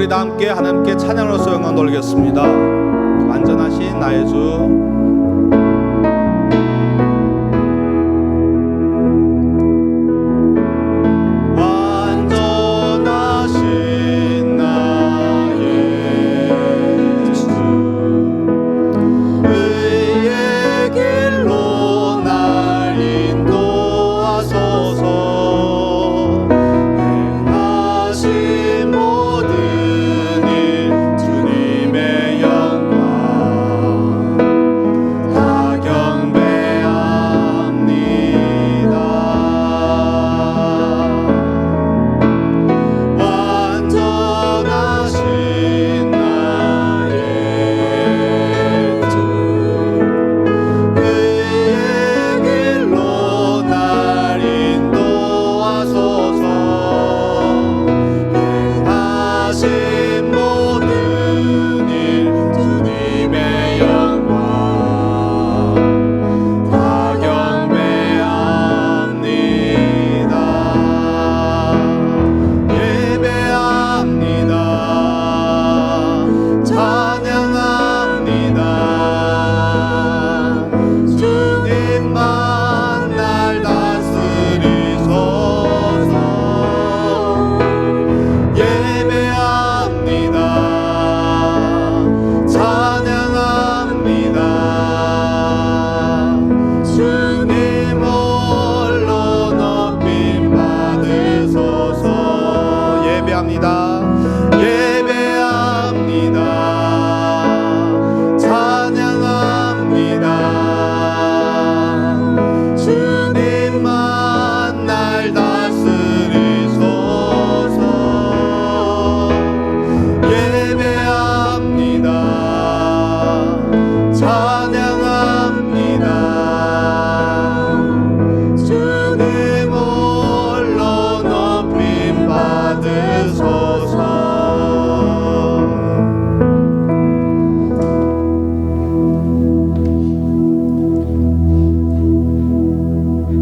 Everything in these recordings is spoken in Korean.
우리 다 함께 하나님께 찬양으로서 영광 돌리겠습니다. 완전하신 나의 주.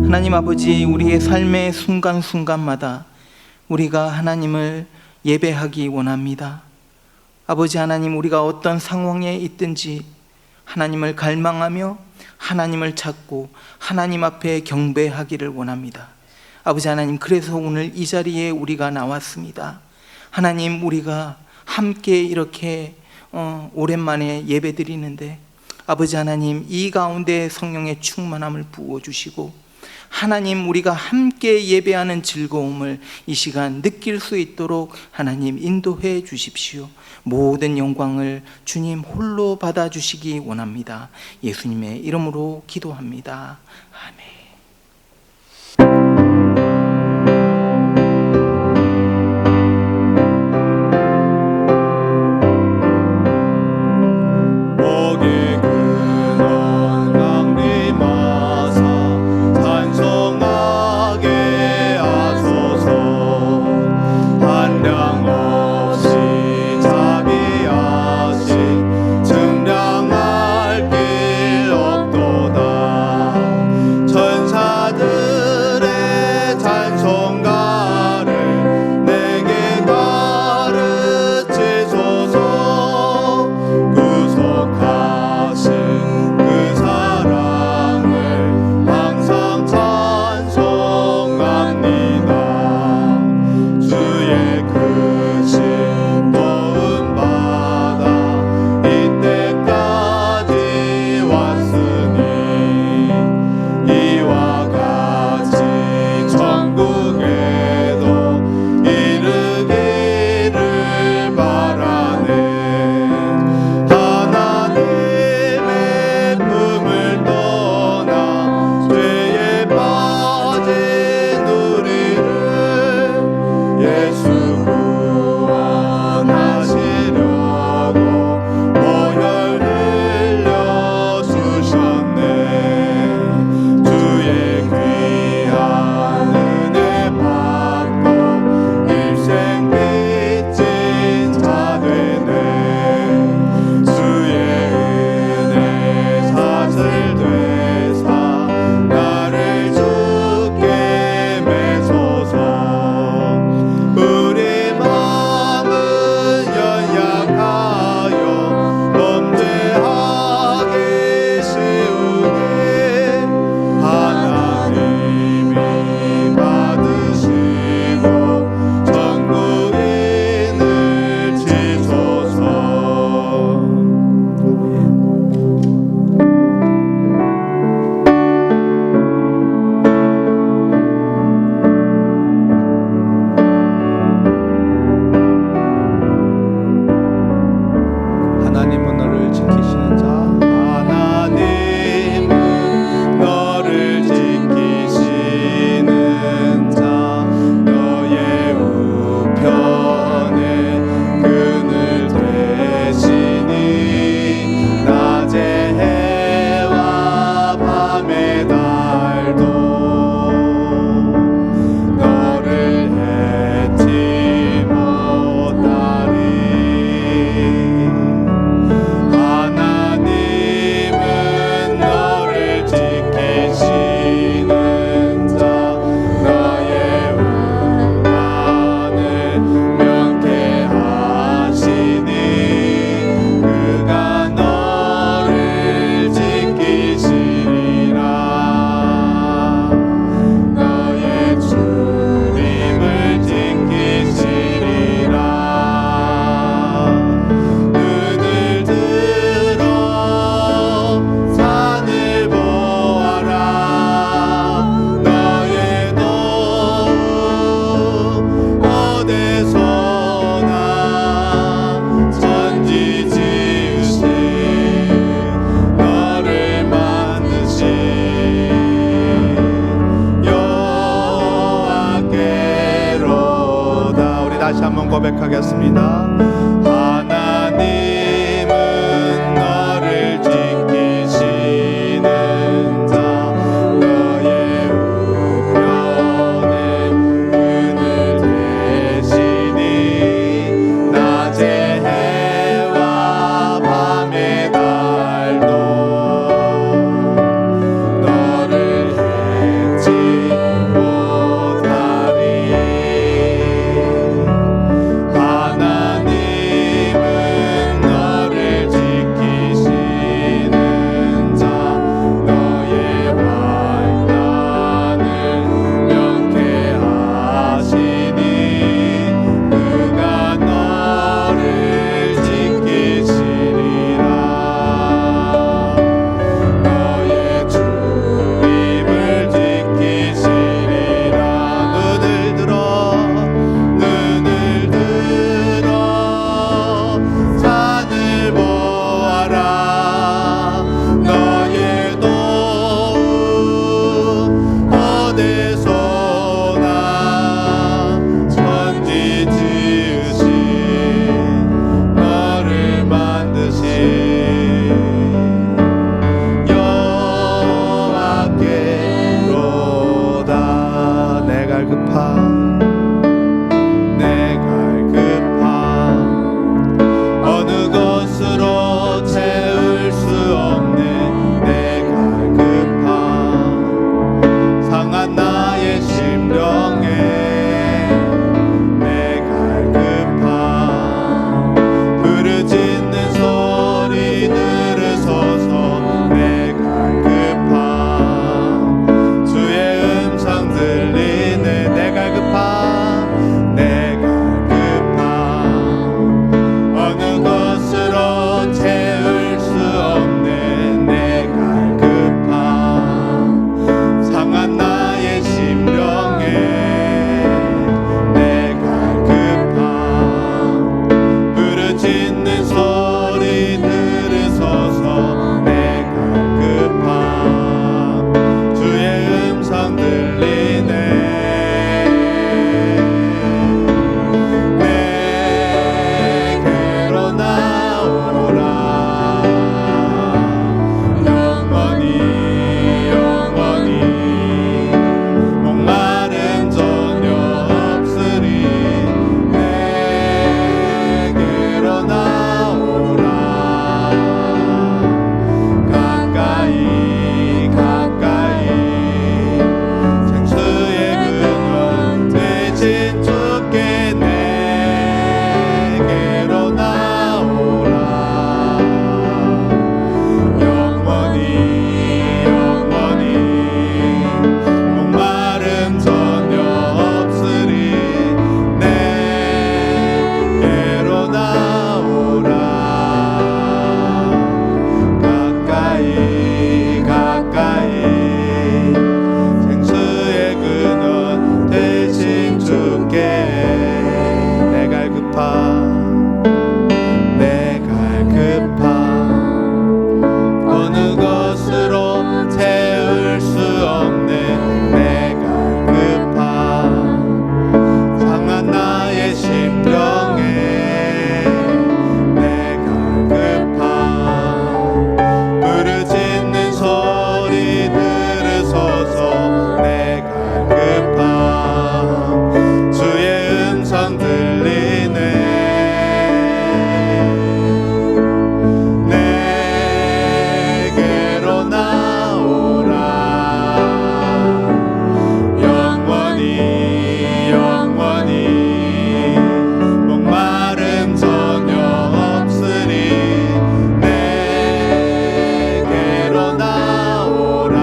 하나님 아버지, 우리의 삶의 순간순간마다 우리가 하나님을 예배하기 원합니다. 아버지 하나님, 우리가 어떤 상황에 있든지 하나님을 갈망하며 하나님을 찾고 하나님 앞에 경배하기를 원합니다. 아버지 하나님, 그래서 오늘 이 자리에 우리가 나왔습니다. 하나님, 우리가 함께 이렇게 오랜만에 예배드리는데 아버지 하나님, 이 가운데 성령의 충만함을 부어주시고 하나님, 우리가 함께 예배하는 즐거움을 이 시간 느낄 수 있도록 하나님 인도해 주십시오. 모든 영광을 주님 홀로 받아주시기 원합니다. 예수님의 이름으로 기도합니다. 아멘. 전 다시 한번 고백하겠습니다. 하나님은 너를 지키시는 자, 너의 우편에 그늘 대시니 낮에 해와 밤의 달도 너를 잊지 못하리. 하나님은 너를 지키시는 자, 너의 환난을 명쾌하시니 그가 너를 지키시리라. 너의 주님을 지키시리라. 눈을 들어 산을 보아라. 너의 도움 어디서나 천지 지으신 너를 만드신 여호와께로다. 내 갈급함 어느 것으로 채울 수 없네. 내 갈급함 상한 나의 심령에 내 갈급함 부르짖는 소리 들으소서. 내 갈급함 주의 음성 들리네. 내 갈급함 어느 것으로 채울 수 없네. 내 갈급함 상한 나의 심령에 내 갈급함 부르짖는 소리 들으소서. 내 갈급함 주의 음성 들리네. 내게로 나오라. 영원히 영원히 목마름 전혀 없으리. 내게로 나오라. 가까이 가까이 생수의 근원 대신 주께 내게로 나오라. 영원히 영원히 목마름 전혀 없으리. 내게로 나오라. 가까이 가까이 생수의 근원 대신 주께 내 갈급함 어느 것으로 채울 수 없네. 내 갈급함 상한 나의 심령에 내 갈급함 부르짖는 소리 들으소서. 내 갈급함 주의 음성 들리네. 내게로 나오라. 영원히 영원히 목마름 전혀 없으리. 내게로 나오라.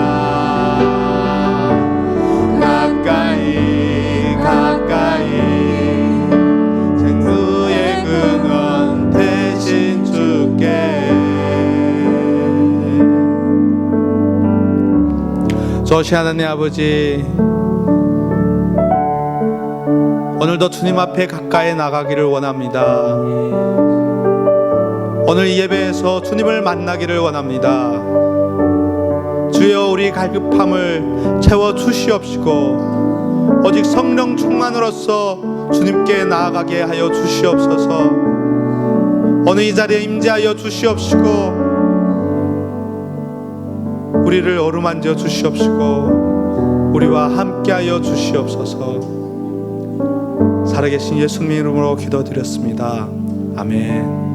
가까이 가까이 생수의 근원 대신 주께. 좋으신 하나님 아버지, 오늘도 주님 앞에 가까이 나가기를 원합니다. 오늘 이 예배에서 주님을 만나기를 원합니다. 주여, 우리 갈급함을 채워 주시옵시고 오직 성령 충만으로써 주님께 나아가게 하여 주시옵소서. 오늘 이 자리에 임재하여 주시옵시고 우리를 어루만져 주시옵시고 우리와 함께하여 주시옵소서. 살아계신 예수님 이름으로 기도드렸습니다. 아멘.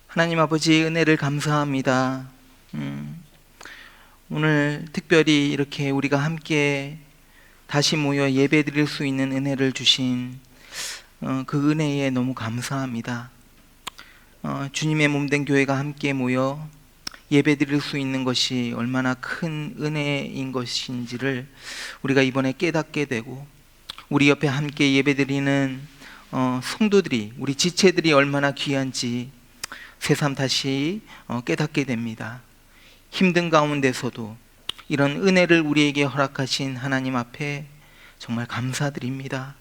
하나님 아버지, 은혜를 감사합니다. 오늘 특별히 이렇게 우리가 함께 다시 모여 예배드릴 수 있는 은혜를 주신 그 은혜에 너무 감사합니다. 주님의 몸된 교회가 함께 모여 예배드릴 수 있는 것이 얼마나 큰 은혜인 것인지를 우리가 이번에 깨닫게 되고, 우리 옆에 함께 예배드리는 성도들이, 우리 지체들이 얼마나 귀한지 새삼 다시 깨닫게 됩니다. 힘든 가운데서도 이런 은혜를 우리에게 허락하신 하나님 앞에 정말 감사드립니다.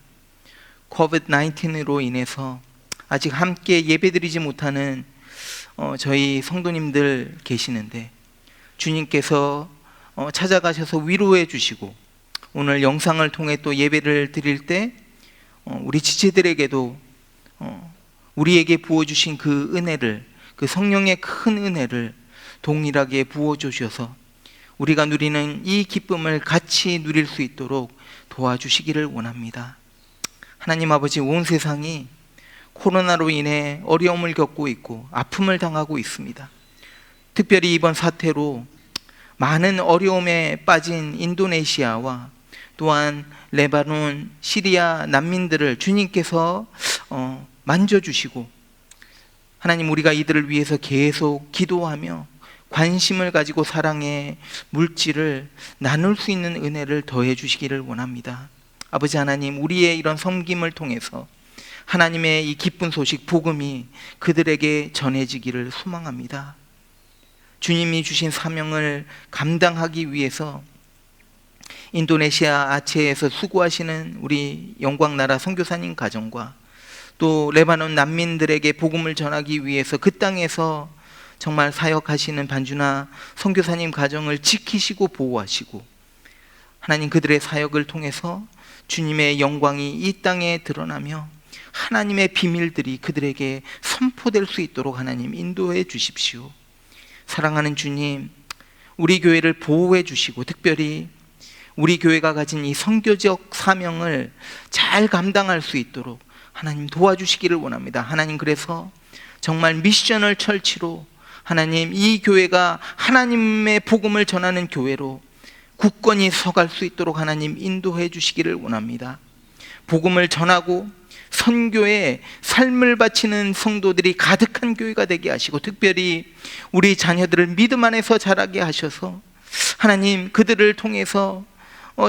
COVID-19으로 인해서 아직 함께 예배드리지 못하는 저희 성도님들 계시는데, 주님께서 찾아가셔서 위로해 주시고, 오늘 영상을 통해 또 예배를 드릴 때 우리 지체들에게도 우리에게 부어주신 그 은혜를, 그 성령의 큰 은혜를 동일하게 부어주셔서 우리가 누리는 이 기쁨을 같이 누릴 수 있도록 도와주시기를 원합니다. 하나님 아버지, 온 세상이 코로나로 인해 어려움을 겪고 있고 아픔을 당하고 있습니다. 특별히 이번 사태로 많은 어려움에 빠진 인도네시아와 또한 레바논, 시리아 난민들을 주님께서 만져주시고, 하나님, 우리가 이들을 위해서 계속 기도하며 관심을 가지고 사랑의 물질을 나눌 수 있는 은혜를 더해 주시기를 원합니다. 아버지 하나님, 우리의 이런 섬김을 통해서 하나님의 이 기쁜 소식, 복음이 그들에게 전해지기를 소망합니다. 주님이 주신 사명을 감당하기 위해서 인도네시아 아체에서 수고하시는 우리 영광나라 선교사님 가정과 또 레바논 난민들에게 복음을 전하기 위해서 그 땅에서 정말 사역하시는 반주나 선교사님 가정을 지키시고 보호하시고, 하나님, 그들의 사역을 통해서 주님의 영광이 이 땅에 드러나며 하나님의 비밀들이 그들에게 선포될 수 있도록 하나님 인도해 주십시오. 사랑하는 주님, 우리 교회를 보호해 주시고, 특별히 우리 교회가 가진 이 선교적 사명을 잘 감당할 수 있도록 하나님 도와주시기를 원합니다. 하나님, 그래서 정말 미션을 철치로 하나님, 이 교회가 하나님의 복음을 전하는 교회로 굳건히 서갈 수 있도록 하나님 인도해 주시기를 원합니다. 복음을 전하고 선교에 삶을 바치는 성도들이 가득한 교회가 되게 하시고, 특별히 우리 자녀들을 믿음 안에서 자라게 하셔서 하나님, 그들을 통해서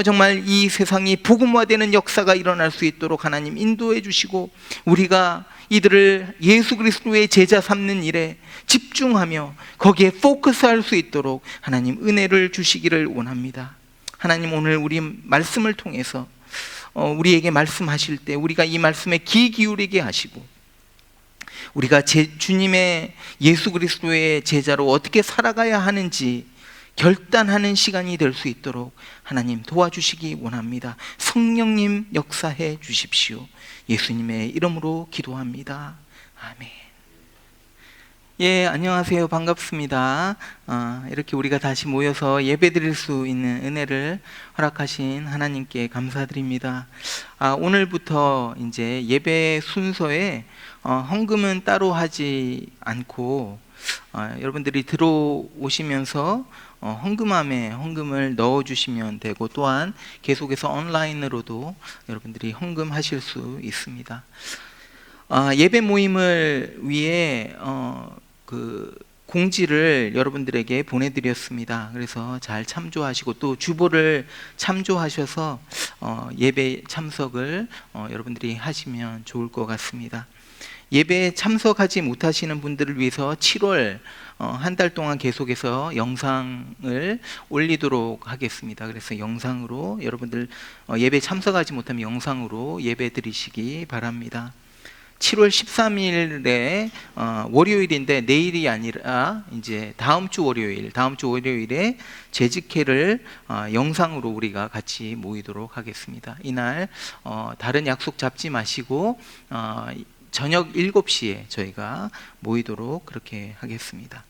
정말 이 세상이 복음화되는 역사가 일어날 수 있도록 하나님 인도해 주시고, 우리가 이들을 예수 그리스도의 제자 삼는 일에 집중하며 거기에 포커스할 수 있도록 하나님 은혜를 주시기를 원합니다. 하나님, 오늘 우리 말씀을 통해서 우리에게 말씀하실 때 우리가 이 말씀에 귀 기울이게 하시고, 우리가 주님의 예수 그리스도의 제자로 어떻게 살아가야 하는지 결단하는 시간이 될 수 있도록 하나님 도와주시기 원합니다. 성령님 역사해 주십시오. 예수님의 이름으로 기도합니다. 아멘. 예, 안녕하세요. 반갑습니다. 이렇게 우리가 다시 모여서 예배드릴 수 있는 은혜를 허락하신 하나님께 감사드립니다. 오늘부터 이제 예배 순서에 헌금은 따로 하지 않고 여러분들이 들어오시면서 헌금함에 헌금을 넣어주시면 되고, 또한 계속해서 온라인으로도 여러분들이 헌금하실 수 있습니다. 예배 모임을 위해 그 공지를 여러분들에게 보내드렸습니다. 그래서 잘 참조하시고 또 주보를 참조하셔서 예배 참석을 여러분들이 하시면 좋을 것 같습니다. 예배에 참석하지 못하시는 분들을 위해서 7월 한 달 동안 계속해서 영상을 올리도록 하겠습니다. 그래서 영상으로 여러분들 예배 참석하지 못하면 영상으로 예배 드리시기 바랍니다. 7월 13일에 월요일인데 내일이 아니라 이제 다음 주 월요일에 재직회를 영상으로 우리가 같이 모이도록 하겠습니다. 이날 다른 약속 잡지 마시고 저녁 7시에 저희가 모이도록 그렇게 하겠습니다.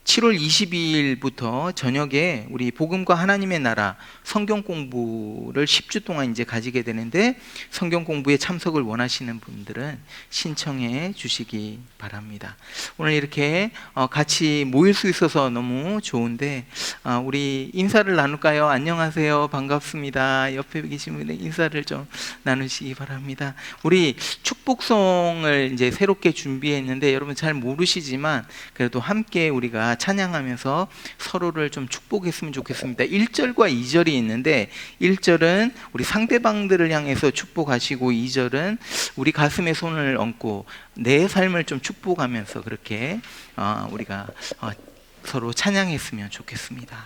7월 22일부터 저녁에 우리 복음과 하나님의 나라 성경 공부를 10주 동안 이제 가지게 되는데, 성경 공부에 참석을 원하시는 분들은 신청해 주시기 바랍니다. 오늘 이렇게 같이 모일 수 있어서 너무 좋은데 우리 인사를 나눌까요? 안녕하세요, 반갑습니다. 옆에 계신 분의 인사를 좀 나누시기 바랍니다. 우리 축복송을 이제 새롭게 준비했는데 여러분 잘 모르시지만 그래도 함께 우리가 찬양하면서 서로를 좀 축복했으면 좋겠습니다. 1절과 2절이 있는데 1절은 우리 상대방들을 향해서 축복하시고 2절은 우리 가슴에 손을 얹고 내 삶을 좀 축복하면서 그렇게 우리가 서로 찬양했으면 좋겠습니다.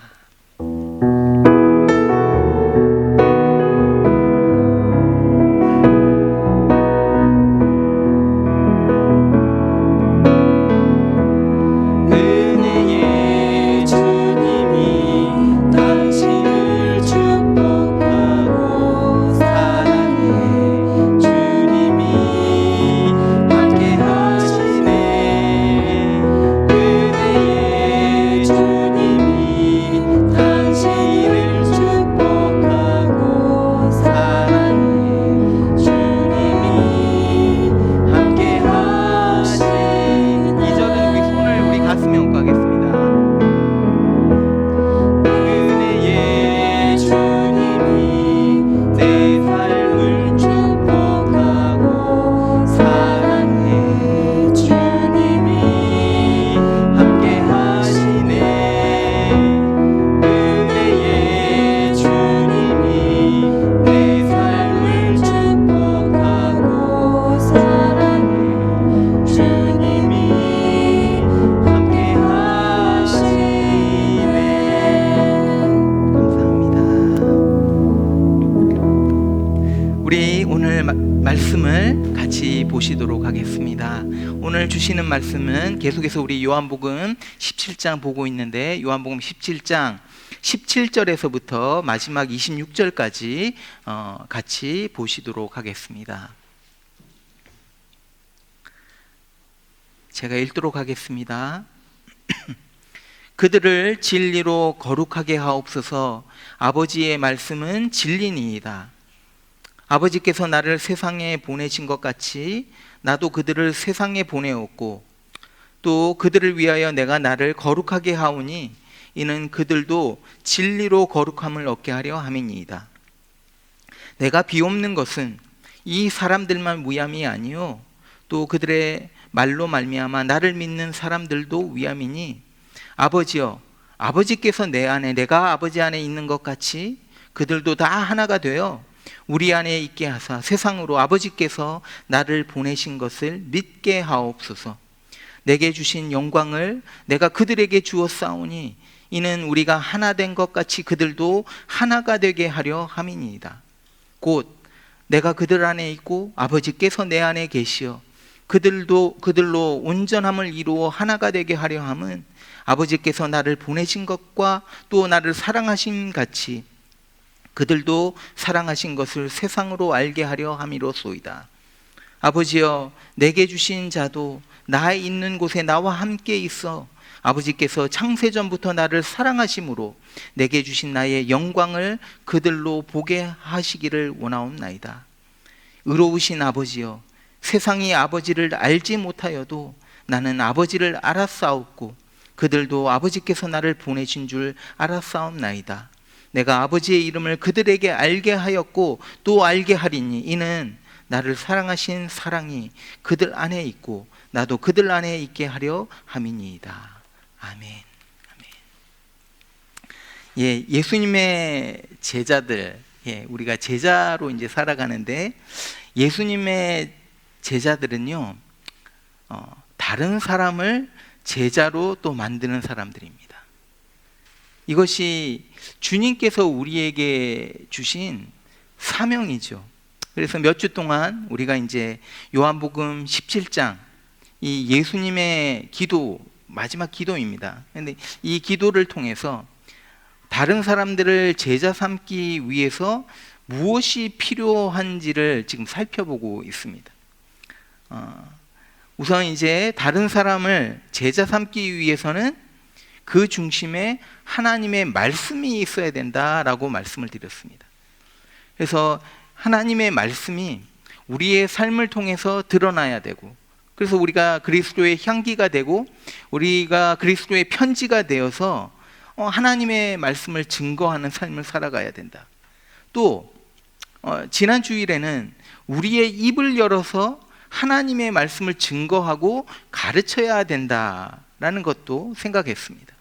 말씀을 같이 보시도록 하겠습니다. 오늘 주시는 말씀은 계속해서 우리 요한복음 17장 보고 있는데, 요한복음 17장 17절에서부터 마지막 26절까지 같이 보시도록 하겠습니다. 제가 읽도록 하겠습니다. 그들을 진리로 거룩하게 하옵소서. 아버지의 말씀은 진리니이다. 아버지께서 나를 세상에 보내신 것 같이 나도 그들을 세상에 보내었고, 또 그들을 위하여 내가 나를 거룩하게 하오니 이는 그들도 진리로 거룩함을 얻게 하려 함이니이다. 내가 비옵는 것은 이 사람들만 무함이 아니요 또 그들의 말로 말미암아 나를 믿는 사람들도 위함이니, 아버지여, 아버지께서 내 안에 내가 아버지 안에 있는 것 같이 그들도 다 하나가 되어 우리 안에 있게 하사 세상으로 아버지께서 나를 보내신 것을 믿게 하옵소서. 내게 주신 영광을 내가 그들에게 주었사오니 이는 우리가 하나 된 것 같이 그들도 하나가 되게 하려 함이니이다. 곧 내가 그들 안에 있고 아버지께서 내 안에 계시어 그들로 온전함을 이루어 하나가 되게 하려 함은 아버지께서 나를 보내신 것과 또 나를 사랑하신 같이 그들도 사랑하신 것을 세상으로 알게 하려 함이로소이다. 아버지여, 내게 주신 자도 나 있는 곳에 나와 함께 있어 아버지께서 창세전부터 나를 사랑하심으로 내게 주신 나의 영광을 그들로 보게 하시기를 원하옵나이다. 의로우신 아버지여, 세상이 아버지를 알지 못하여도 나는 아버지를 알았사옵고 그들도 아버지께서 나를 보내신 줄 알았사옵나이다. 내가 아버지의 이름을 그들에게 알게 하였고 또 알게 하리니 이는 나를 사랑하신 사랑이 그들 안에 있고 나도 그들 안에 있게 하려 함이니이다. 아멘. 아멘. 예수님의 제자들, 우리가 제자로 이제 살아가는데 예수님의 제자들은요, 다른 사람을 제자로 또 만드는 사람들입니다. 이것이 주님께서 우리에게 주신 사명이죠. 그래서 몇 주 동안 우리가 이제 요한복음 17장 이 예수님의 기도, 마지막 기도입니다. 근데 이 기도를 통해서 다른 사람들을 제자 삼기 위해서 무엇이 필요한지를 지금 살펴보고 있습니다. 우선 이제 다른 사람을 제자 삼기 위해서는 그 중심에 하나님의 말씀이 있어야 된다라고 말씀을 드렸습니다. 그래서 하나님의 말씀이 우리의 삶을 통해서 드러나야 되고, 그래서 우리가 그리스도의 향기가 되고 우리가 그리스도의 편지가 되어서 하나님의 말씀을 증거하는 삶을 살아가야 된다. 또 지난 주일에는 우리의 입을 열어서 하나님의 말씀을 증거하고 가르쳐야 된다라는 것도 생각했습니다.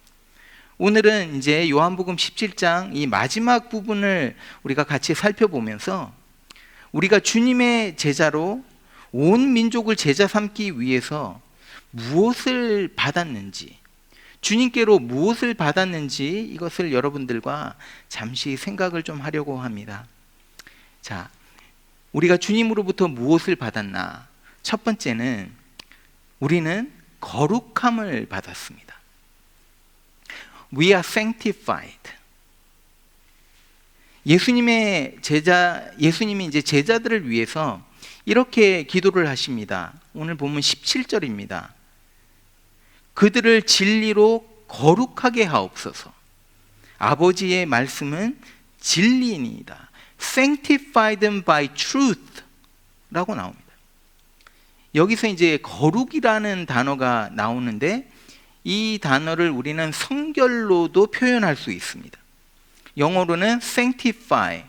오늘은 이제 요한복음 17장 이 마지막 부분을 우리가 같이 살펴보면서 우리가 주님의 제자로 온 민족을 제자 삼기 위해서 무엇을 받았는지, 주님께로 무엇을 받았는지 이것을 여러분들과 잠시 생각을 좀 하려고 합니다. 자, 우리가 주님으로부터 무엇을 받았나? 첫 번째는 우리는 거룩함을 받았습니다. We are sanctified. 예수님이 이제 제자들을 위해서 이렇게 기도를 하십니다. 오늘 보면 17절입니다. 그들을 진리로 거룩하게 하옵소서. 아버지의 말씀은 진리이니이다. Sanctify them by truth 라고 나옵니다. 여기서 이제 거룩이라는 단어가 나오는데 이 단어를 우리는 성결로도 표현할 수 있습니다. 영어로는 sanctify,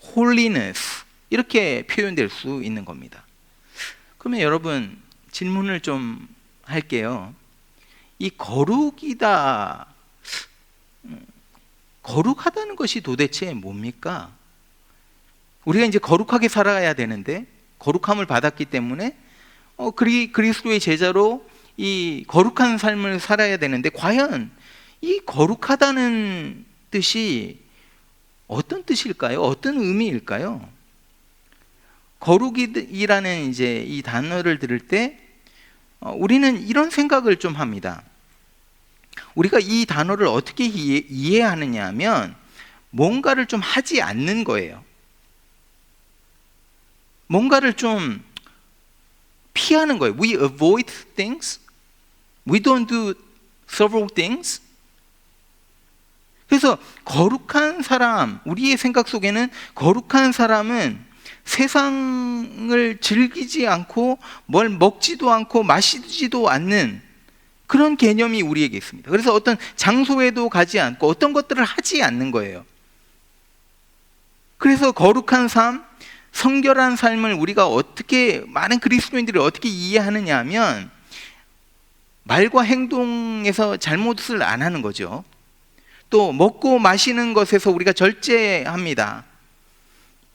holiness 이렇게 표현될 수 있는 겁니다. 그러면 여러분 질문을 좀 할게요. 이 거룩하다는 것이 도대체 뭡니까? 우리가 이제 거룩하게 살아야 되는데 거룩함을 받았기 때문에 그리스도의 제자로 이 거룩한 삶을 살아야 되는데 과연 이 거룩하다는 뜻이 어떤 뜻일까요? 어떤 의미일까요? 거룩이라는 이제 이 단어를 들을 때 우리는 이런 생각을 좀 합니다. 우리가 이 단어를 어떻게 이해하느냐 하면 뭔가를 좀 하지 않는 거예요. 뭔가를 좀 피하는 거예요. We avoid things. We don't do several things. 그래서 거룩한 사람, 우리의 생각 속에는 거룩한 사람은 세상을 즐기지 않고 뭘 먹지도 않고 마시지도 않는 그런 개념이 우리에게 있습니다. 그래서 어떤 장소에도 가지 않고 어떤 것들을 하지 않는 거예요. 그래서 거룩한 삶, 성결한 삶을 우리가 어떻게, 많은 그리스도인들이 어떻게 이해하느냐 하면 말과 행동에서 잘못을 안 하는 거죠. 또 먹고 마시는 것에서 우리가 절제합니다.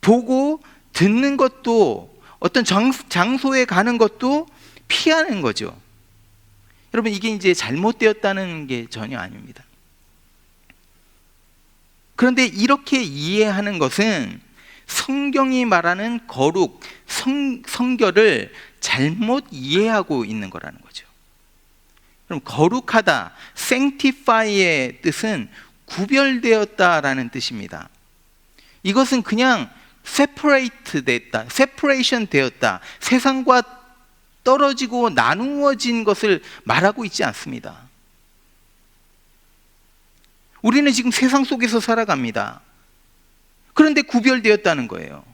보고 듣는 것도, 어떤 장소에 가는 것도 피하는 거죠. 여러분, 이게 이제 잘못되었다는 게 전혀 아닙니다. 그런데 이렇게 이해하는 것은 성경이 말하는 거룩, 성결을 잘못 이해하고 있는 거라는 거죠. 그럼 거룩하다, sanctify의 뜻은 구별되었다라는 뜻입니다. 이것은 그냥 separation 되었다, 세상과 떨어지고 나누어진 것을 말하고 있지 않습니다. 우리는 지금 세상 속에서 살아갑니다. 그런데 구별되었다는 거예요.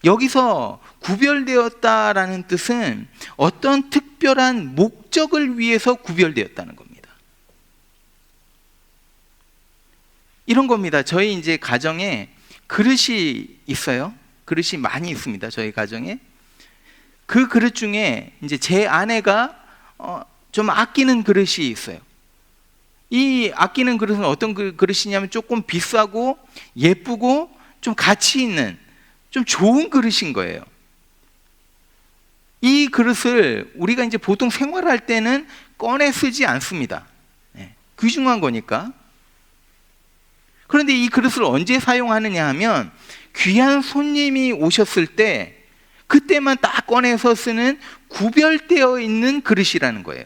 여기서 구별되었다라는 뜻은 어떤 특별한 목적을 위해서 구별되었다는 겁니다. 이런 겁니다. 저희 이제 가정에 그릇이 있어요. 그릇이 많이 있습니다. 저희 가정에. 그 그릇 중에 이제 제 아내가 좀 아끼는 그릇이 있어요. 이 아끼는 그릇은 어떤 그릇이냐면 조금 비싸고 예쁘고 좀 가치 있는 좀 좋은 그릇인 거예요. 이 그릇을 우리가 이제 보통 생활할 때는 꺼내 쓰지 않습니다. 귀중한 거니까. 그런데 이 그릇을 언제 사용하느냐 하면 귀한 손님이 오셨을 때 그때만 딱 꺼내서 쓰는 구별되어 있는 그릇이라는 거예요.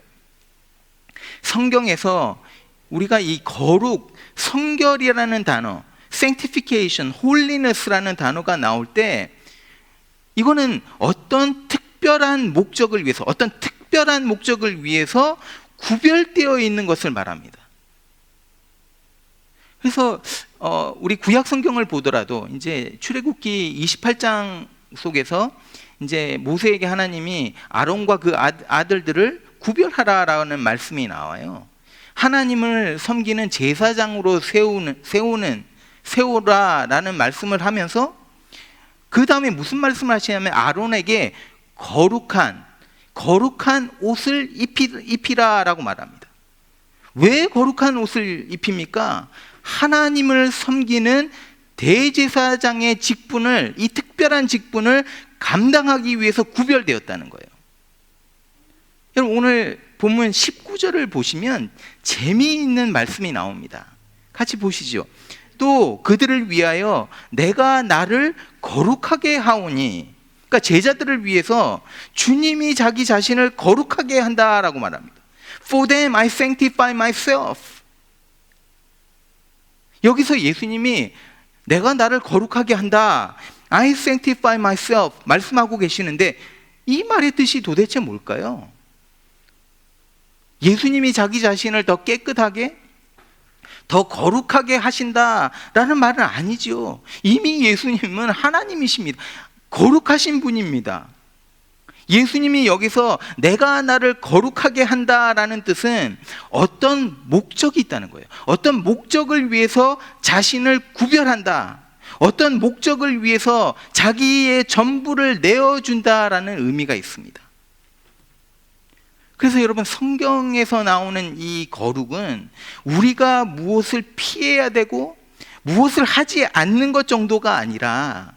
성경에서 우리가 이 거룩, 성결이라는 단어, sanctification, holiness라는 단어가 나올 때 이거는 어떤 특별한 목적을 위해서, 어떤 특별한 목적을 위해서 구별되어 있는 것을 말합니다. 그래서 우리 구약 성경을 보더라도 이제 출애굽기 28장 속에서 이제 모세에게 하나님이 아론과 그 아들들을 구별하라라는 말씀이 나와요. 하나님을 섬기는 제사장으로 세우라라는 말씀을 하면서 그 다음에 무슨 말씀을 하시냐면 아론에게 거룩한 옷을 입히라라고 말합니다. 왜 거룩한 옷을 입힙니까? 하나님을 섬기는 대제사장의 직분을, 이 특별한 직분을 감당하기 위해서 구별되었다는 거예요. 여러분, 오늘 본문 19절을 보시면 재미있는 말씀이 나옵니다. 같이 보시죠. 또 그들을 위하여 내가 나를 거룩하게 하오니, 그러니까 제자들을 위해서 주님이 자기 자신을 거룩하게 한다라고 말합니다. For them I sanctify myself. 여기서 예수님이 내가 나를 거룩하게 한다, I sanctify myself 말씀하고 계시는데 이 말의 뜻이 도대체 뭘까요? 예수님이 자기 자신을 더 깨끗하게, 더 거룩하게 하신다라는 말은 아니죠. 이미 예수님은 하나님이십니다. 거룩하신 분입니다. 예수님이 여기서 내가 나를 거룩하게 한다라는 뜻은 어떤 목적이 있다는 거예요. 어떤 목적을 위해서 자신을 구별한다, 어떤 목적을 위해서 자기의 전부를 내어준다라는 의미가 있습니다. 그래서 여러분, 성경에서 나오는 이 거룩은 우리가 무엇을 피해야 되고 무엇을 하지 않는 것 정도가 아니라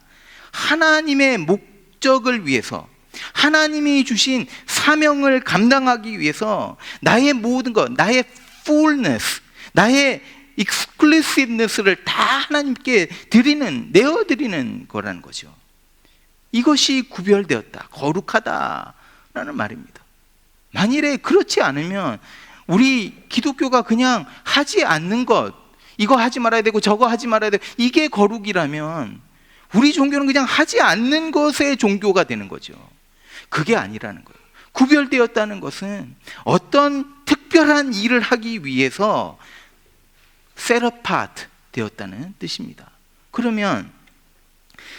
하나님의 목적을 위해서, 하나님이 주신 사명을 감당하기 위해서 나의 모든 것, 나의 fullness, 나의 exclusiveness를 다 하나님께 내어드리는 거라는 거죠. 이것이 구별되었다, 거룩하다라는 말입니다. 만일에 그렇지 않으면 우리 기독교가 그냥 하지 않는 것, 이거 하지 말아야 되고 저거 하지 말아야 되고, 이게 거룩이라면 우리 종교는 그냥 하지 않는 것의 종교가 되는 거죠. 그게 아니라는 거예요. 구별되었다는 것은 어떤 특별한 일을 하기 위해서 set apart 되었다는 뜻입니다. 그러면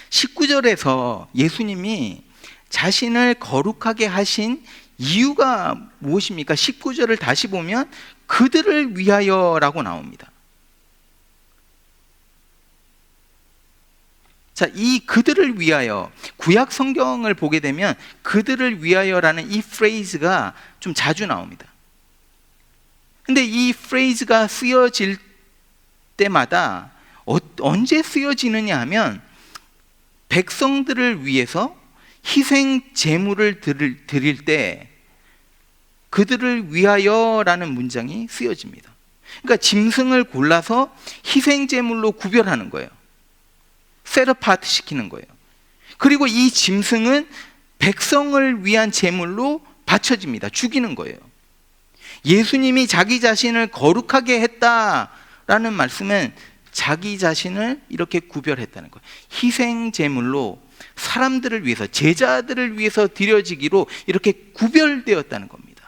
19절에서 예수님이 자신을 거룩하게 하신 이유가 무엇입니까? 19절을 다시 보면 그들을 위하여라고 나옵니다. 자, 이 그들을 위하여, 구약 성경을 보게 되면 그들을 위하여라는 이 프레이즈가 좀 자주 나옵니다. 근데 이 프레이즈가 쓰여질 때마다 언제 쓰여지느냐 하면 백성들을 위해서 희생 제물을 드릴 때 그들을 위하여라는 문장이 쓰여집니다. 그러니까 짐승을 골라서 희생 제물로 구별하는 거예요. set apart 시키는 거예요. 그리고 이 짐승은 백성을 위한 제물로 바쳐집니다. 죽이는 거예요. 예수님이 자기 자신을 거룩하게 했다라는 말씀은 자기 자신을 이렇게 구별했다는 거예요. 희생 제물로 사람들을 위해서, 제자들을 위해서 드려지기로 이렇게 구별되었다는 겁니다.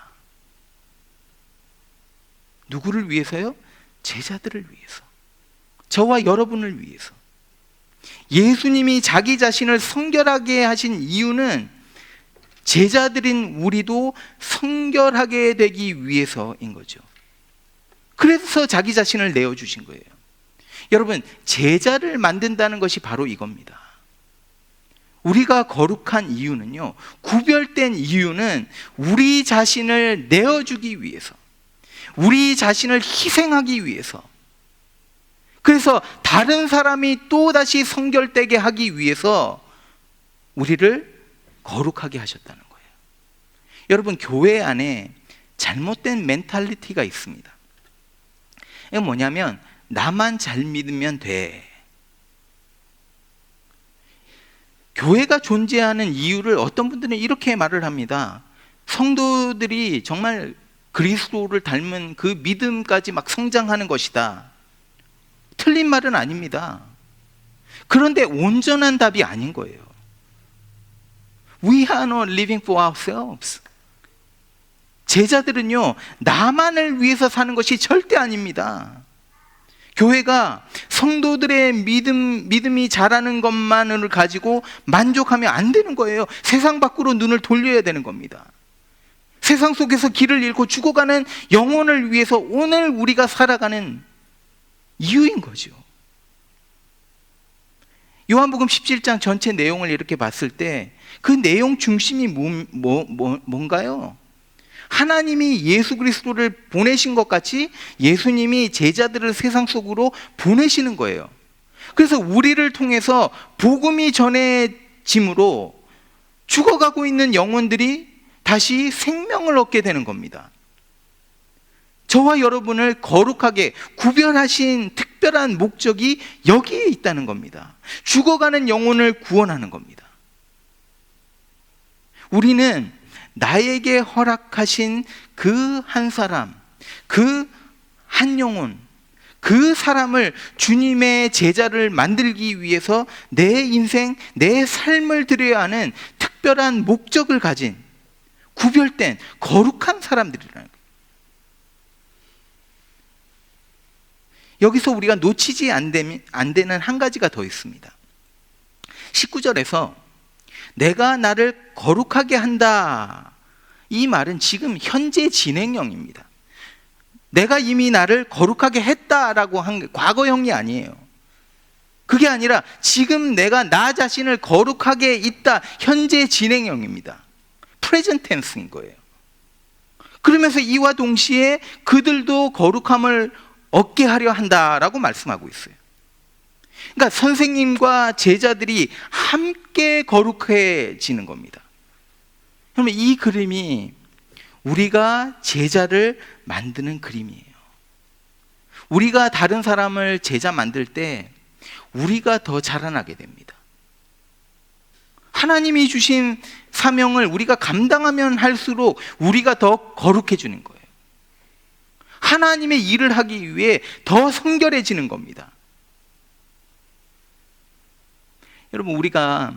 누구를 위해서요? 제자들을 위해서, 저와 여러분을 위해서. 예수님이 자기 자신을 성결하게 하신 이유는 제자들인 우리도 성결하게 되기 위해서인 거죠. 그래서 자기 자신을 내어주신 거예요. 여러분, 제자를 만든다는 것이 바로 이겁니다. 우리가 거룩한 이유는요, 구별된 이유는 우리 자신을 내어주기 위해서, 우리 자신을 희생하기 위해서, 그래서 다른 사람이 또다시 성결되게 하기 위해서 우리를 거룩하게 하셨다는 거예요. 여러분, 교회 안에 잘못된 멘탈리티가 있습니다. 이건 뭐냐면 나만 잘 믿으면 돼, 교회가 존재하는 이유를 어떤 분들은 이렇게 말을 합니다. 성도들이 정말 그리스도를 닮은 그 믿음까지 막 성장하는 것이다. 틀린 말은 아닙니다. 그런데 온전한 답이 아닌 거예요. We are not living for ourselves. 제자들은요, 나만을 위해서 사는 것이 절대 아닙니다. 교회가 성도들의 믿음이 자라는 것만을 가지고 만족하면 안 되는 거예요. 세상 밖으로 눈을 돌려야 되는 겁니다. 세상 속에서 길을 잃고 죽어가는 영혼을 위해서 오늘 우리가 살아가는 이유인 거죠. 요한복음 17장 전체 내용을 이렇게 봤을 때 그 내용 중심이 뭔가요? 하나님이 예수 그리스도를 보내신 것 같이 예수님이 제자들을 세상 속으로 보내시는 거예요. 그래서 우리를 통해서 복음이 전해짐으로 죽어가고 있는 영혼들이 다시 생명을 얻게 되는 겁니다. 저와 여러분을 거룩하게 구별하신 특별한 목적이 여기에 있다는 겁니다. 죽어가는 영혼을 구원하는 겁니다. 우리는 나에게 허락하신 그 한 사람, 그 한 영혼, 그 사람을 주님의 제자를 만들기 위해서 내 인생, 내 삶을 드려야 하는 특별한 목적을 가진 구별된 거룩한 사람들이라는 거예요. 여기서 우리가 놓치지 안 되는 한 가지가 더 있습니다. 19절에서 내가 나를 거룩하게 한다, 이 말은 지금 현재 진행형입니다. 내가 이미 나를 거룩하게 했다라고 한 과거형이 아니에요. 그게 아니라 지금 내가 나 자신을 거룩하게 있다, 현재 진행형입니다. 프레젠트 텐스인 거예요. 그러면서 이와 동시에 그들도 거룩함을 얻게 하려 한다라고 말씀하고 있어요. 그러니까 선생님과 제자들이 함께 거룩해지는 겁니다. 그러면 이 그림이 우리가 제자를 만드는 그림이에요. 우리가 다른 사람을 제자 만들 때 우리가 더 자라나게 됩니다. 하나님이 주신 사명을 우리가 감당하면 할수록 우리가 더 거룩해지는 거예요. 하나님의 일을 하기 위해 더 성결해지는 겁니다. 여러분, 우리가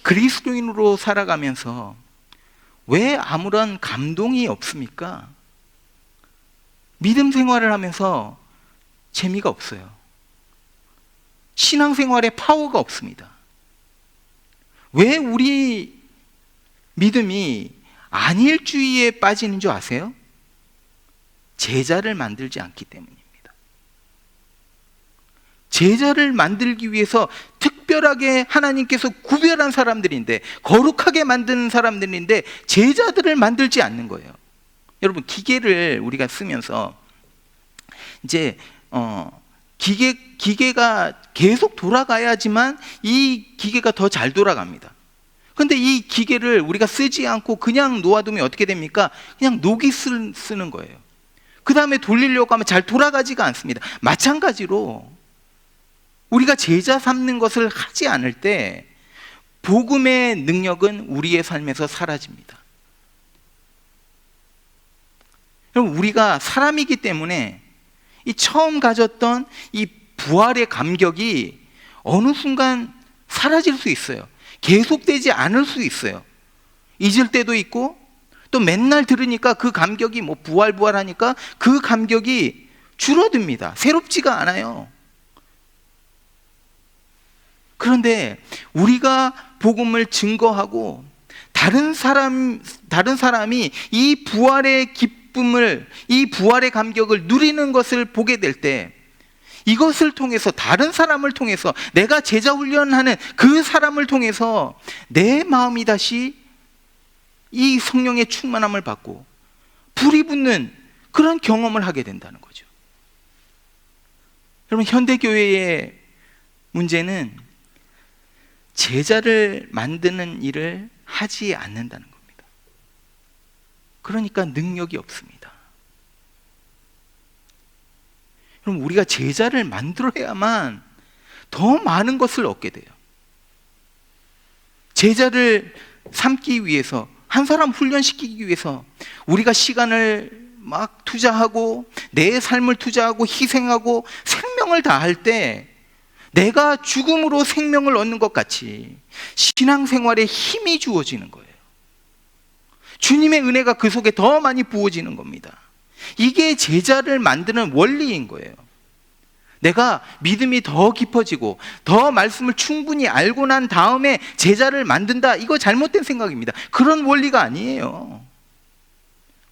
그리스도인으로 살아가면서 왜 아무런 감동이 없습니까? 믿음 생활을 하면서 재미가 없어요. 신앙생활에 파워가 없습니다. 왜 우리 믿음이 안일주의에 빠지는 줄 아세요? 제자를 만들지 않기 때문입니다. 제자를 만들기 위해서 특별하게 하나님께서 구별한 사람들인데, 거룩하게 만드는 사람들인데 제자들을 만들지 않는 거예요. 여러분, 기계를 우리가 쓰면서 이제 기계가 계속 돌아가야지만 이 기계가 더 잘 돌아갑니다. 그런데 이 기계를 우리가 쓰지 않고 그냥 놓아두면 어떻게 됩니까? 그냥 녹이 쓰는 거예요. 그 다음에 돌리려고 하면 잘 돌아가지가 않습니다. 마찬가지로 우리가 제자 삼는 것을 하지 않을 때 복음의 능력은 우리의 삶에서 사라집니다. 여러분, 우리가 사람이기 때문에 이 처음 가졌던 이 부활의 감격이 어느 순간 사라질 수 있어요. 계속되지 않을 수 있어요. 잊을 때도 있고, 또 맨날 들으니까 그 감격이 부활하니까 그 감격이 줄어듭니다. 새롭지가 않아요. 그런데 우리가 복음을 증거하고 다른 사람이 이 부활의 기쁨을, 이 부활의 감격을 누리는 것을 보게 될 때, 이것을 통해서, 다른 사람을 통해서, 내가 제자 훈련하는 그 사람을 통해서 내 마음이 다시 이 성령의 충만함을 받고 불이 붙는 그런 경험을 하게 된다는 거죠. 여러분, 현대교회의 문제는 제자를 만드는 일을 하지 않는다는 겁니다. 그러니까 능력이 없습니다. 그럼 우리가 제자를 만들어야만 더 많은 것을 얻게 돼요. 제자를 삼기 위해서, 한 사람 훈련시키기 위해서 우리가 시간을 막 투자하고 내 삶을 투자하고 희생하고 생명을 다할 때 내가 죽음으로 생명을 얻는 것 같이 신앙생활에 힘이 주어지는 거예요. 주님의 은혜가 그 속에 더 많이 부어지는 겁니다. 이게 제자를 만드는 원리인 거예요. 내가 믿음이 더 깊어지고 더 말씀을 충분히 알고 난 다음에 제자를 만든다, 이거 잘못된 생각입니다. 그런 원리가 아니에요.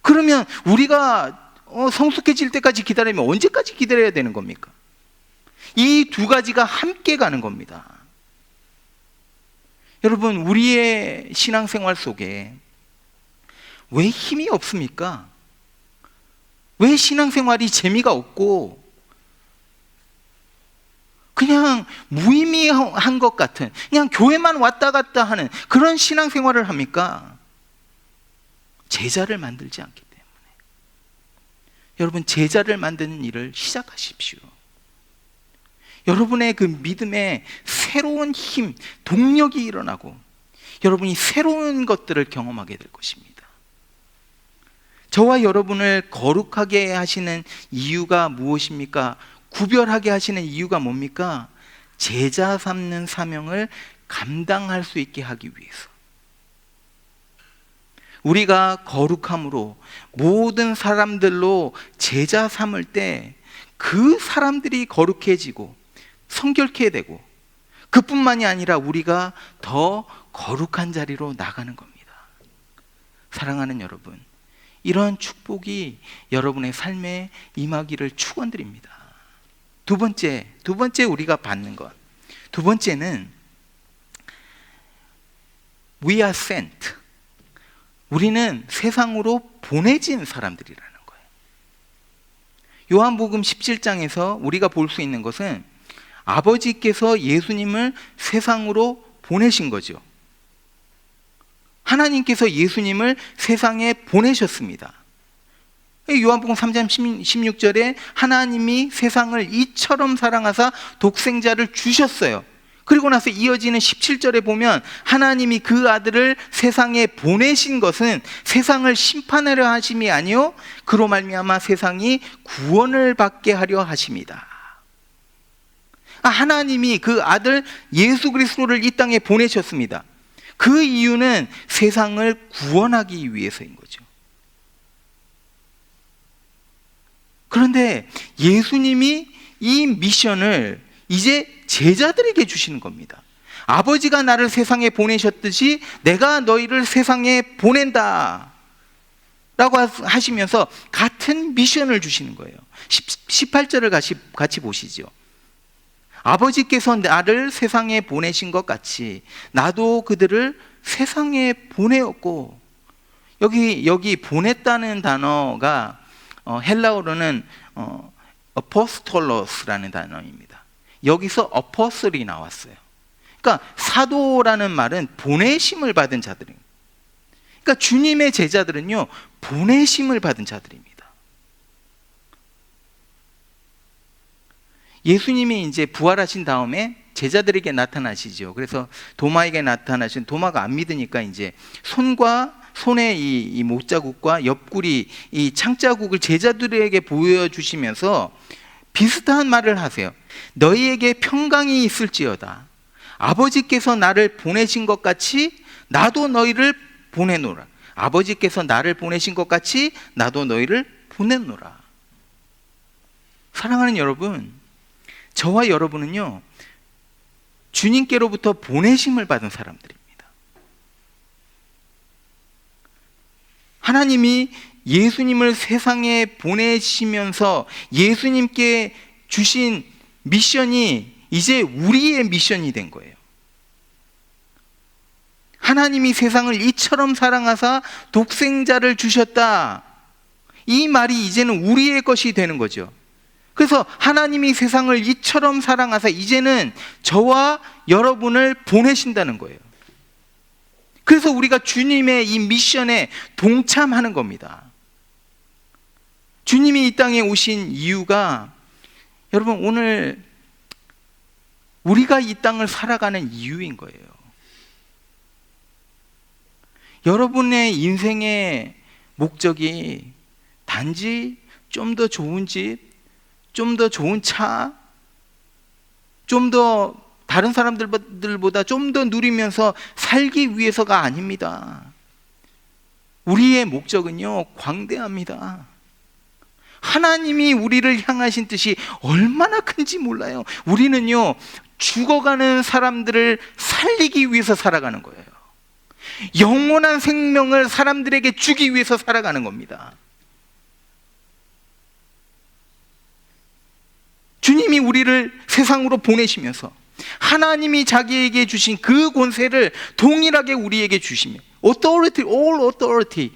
그러면 우리가 성숙해질 때까지 기다리면 언제까지 기다려야 되는 겁니까? 이 두 가지가 함께 가는 겁니다. 여러분, 우리의 신앙생활 속에 왜 힘이 없습니까? 왜 신앙생활이 재미가 없고 그냥 무의미한 것 같은, 그냥 교회만 왔다 갔다 하는 그런 신앙생활을 합니까? 제자를 만들지 않기 때문에. 여러분, 제자를 만드는 일을 시작하십시오. 여러분의 그 믿음에 새로운 힘, 동력이 일어나고 여러분이 새로운 것들을 경험하게 될 것입니다. 저와 여러분을 거룩하게 하시는 이유가 무엇입니까? 구별하게 하시는 이유가 뭡니까? 제자 삼는 사명을 감당할 수 있게 하기 위해서. 우리가 거룩함으로 모든 사람들로 제자 삼을 때 그 사람들이 거룩해지고 성결케 되고, 그뿐만이 아니라 우리가 더 거룩한 자리로 나가는 겁니다. 사랑하는 여러분, 이런 축복이 여러분의 삶에 임하기를 축원드립니다. 두 번째 우리가 받는 것, 두 번째는 We are sent. 우리는 세상으로 보내진 사람들이라는 거예요. 요한복음 17장에서 우리가 볼 수 있는 것은 아버지께서 예수님을 세상으로 보내신 거죠. 하나님께서 예수님을 세상에 보내셨습니다. 요한복음 3장 16절에 하나님이 세상을 이처럼 사랑하사 독생자를 주셨어요. 그리고 나서 이어지는 17절에 보면 하나님이 그 아들을 세상에 보내신 것은 세상을 심판하려 하심이 아니요 그로 말미암아 세상이 구원을 받게 하려 하심이다. 하나님이 그 아들 예수 그리스도를 이 땅에 보내셨습니다. 그 이유는 세상을 구원하기 위해서인 거죠. 그런데 예수님이 이 미션을 이제 제자들에게 주시는 겁니다. 아버지가 나를 세상에 보내셨듯이 내가 너희를 세상에 보낸다 라고 하시면서 같은 미션을 주시는 거예요. 18절을 같이 보시죠. 아버지께서 나를 세상에 보내신 것 같이 나도 그들을 세상에 보내었고, 여기 보냈다는 단어가 헬라어로는 아포스톨로스라는 단어입니다. 여기서 어퍼슬이 나왔어요. 그러니까 사도라는 말은 보내심을 받은 자들입니다. 그러니까 주님의 제자들은요, 보내심을 받은 자들입니다. 예수님이 이제 부활하신 다음에 제자들에게 나타나시죠. 그래서 도마에게 나타나신, 도마가 안 믿으니까 이제 손에 이 못자국과 옆구리 이 창자국을 제자들에게 보여주시면서 비슷한 말을 하세요. 너희에게 평강이 있을지어다. 아버지께서 나를 보내신 것 같이 나도 너희를 보내노라. 아버지께서 나를 보내신 것 같이 나도 너희를 보내노라. 사랑하는 여러분, 저와 여러분은요, 주님께로부터 보내심을 받은 사람들입니다. 하나님이 예수님을 세상에 보내시면서 예수님께 주신 미션이 이제 우리의 미션이 된 거예요. 하나님이 세상을 이처럼 사랑하사 독생자를 주셨다. 이 말이 이제는 우리의 것이 되는 거죠. 그래서 하나님이 세상을 이처럼 사랑하사 이제는 저와 여러분을 보내신다는 거예요. 그래서 우리가 주님의 이 미션에 동참하는 겁니다. 주님이 이 땅에 오신 이유가, 여러분, 오늘 우리가 이 땅을 살아가는 이유인 거예요. 여러분의 인생의 목적이 단지 좀 더 좋은 집, 좀 더 좋은 차, 좀 더 다른 사람들보다 좀 더 누리면서 살기 위해서가 아닙니다. 우리의 목적은요, 광대합니다. 하나님이 우리를 향하신 뜻이 얼마나 큰지 몰라요. 우리는요, 죽어가는 사람들을 살리기 위해서 살아가는 거예요. 영원한 생명을 사람들에게 주기 위해서 살아가는 겁니다. 주님이 우리를 세상으로 보내시면서 하나님이 자기에게 주신 그 권세를 동일하게 우리에게 주시며 authority, all authority.